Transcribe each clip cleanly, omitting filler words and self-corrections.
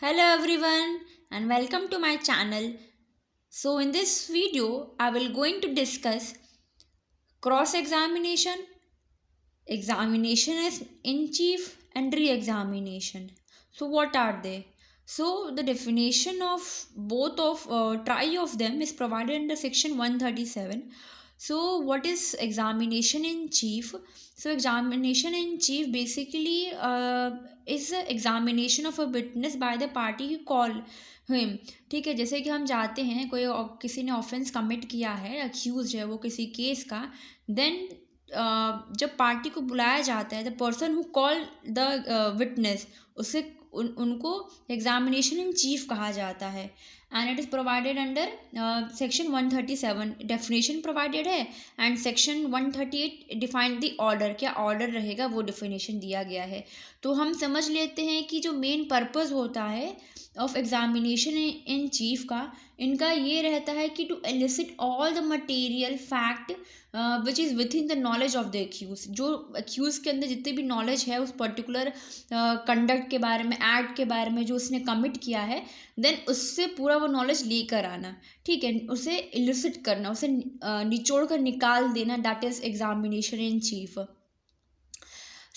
Hello everyone and welcome to my channel. So in this video I will going to discuss cross examination, examination as in chief and re-examination. So what are they? So the definition of both of try of them is provided under section 137. So what is examination in chief? So examination in chief basically is a examination of a witness by the party who call him. ठीक है, जैसे कि हम जाते हैं कोई किसी ने ऑफेंस कमिट किया है, अक्यूज है वो किसी केस का, देन जब पार्टी को बुलाया जाता है the person who call the witness उसे उनको एग्जामिनेशन इन चीफ कहा जाता है and it is provided under section 137 definition provided है and section 138 defined the order, क्या ऑर्डर रहेगा वो डिफिनेशन दिया गया है। तो हम समझ लेते हैं कि जो मेन पर्पस होता है ऑफ एग्जामिनेशन इन चीफ का, इनका ये रहता है कि to elicit all the material fact which is within the knowledge of the accused, जो एक्यूज के अंदर जितनी भी नॉलेज है उस पर्टिकुलर कंडक्ट के बारे में, एक्ट के बारे में जो उसने कमिट किया है, देन उससे पूरा वो नॉलेज लेकर आना, ठीक है, उसे इलिसिट करना, उसे निचोड़ कर निकाल देना, that is examination in chief.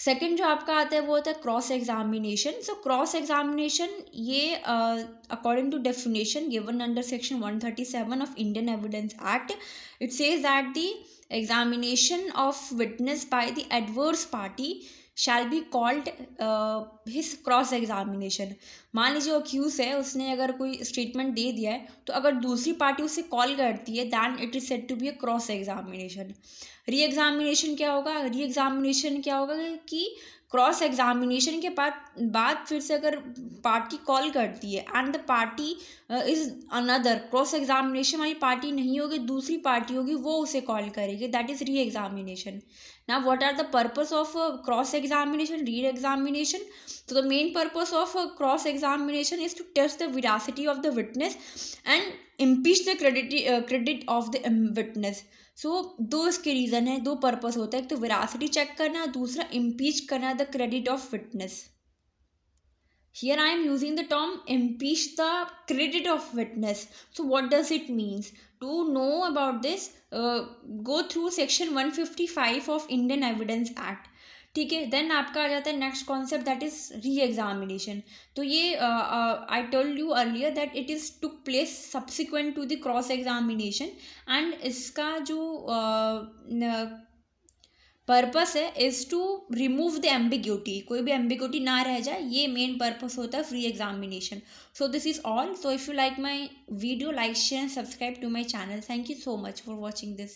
Second जो आपका आता है वो होता है cross examination. So cross examination ये according to definition given under section 137 of Indian evidence act, it says that the examination of witness by the adverse party shall be called his cross examination. मान लीजिए accused है, उसने अगर कोई statement दे दिया है, तो अगर दूसरी पार्टी उसे कॉल करती है then it is said to be a cross examination. Re examination क्या होगा? री एग्जामिनेशन क्या होगा कि क्रॉस एग्जामिनेशन के बाद फिर से अगर पार्टी कॉल करती है and the party is another, cross examination वाली पार्टी नहीं होगी, दूसरी पार्टी होगी, वो उसे कॉल करेगी, that is re examination. Now what are the purpose of cross examination, re examination? So the main purpose of cross examination is to test the veracity of the witness and impeach the credit of the witness. So दो इसके reason है, दो purpose होता है, एक तो veracity check करना, दूसरा इम्पीच करना the credit of witness. Here I am using the term impeach the credit of witness. So what does it means? To know about this, go through section 155 of Indian Evidence Act. ठीक है, then आपका आ जाता है next concept that is re examination. तो ये I told you earlier that it is took place subsequent to the cross examination and इसका जो पर्पस है is to remove the ambiguity, कोई भी एम्बिग्यूटी ना रह जाए, ये मेन पर्पस होता है free examination. So this is all. So if you like my video, like share and subscribe to my channel. Thank you so much for watching this.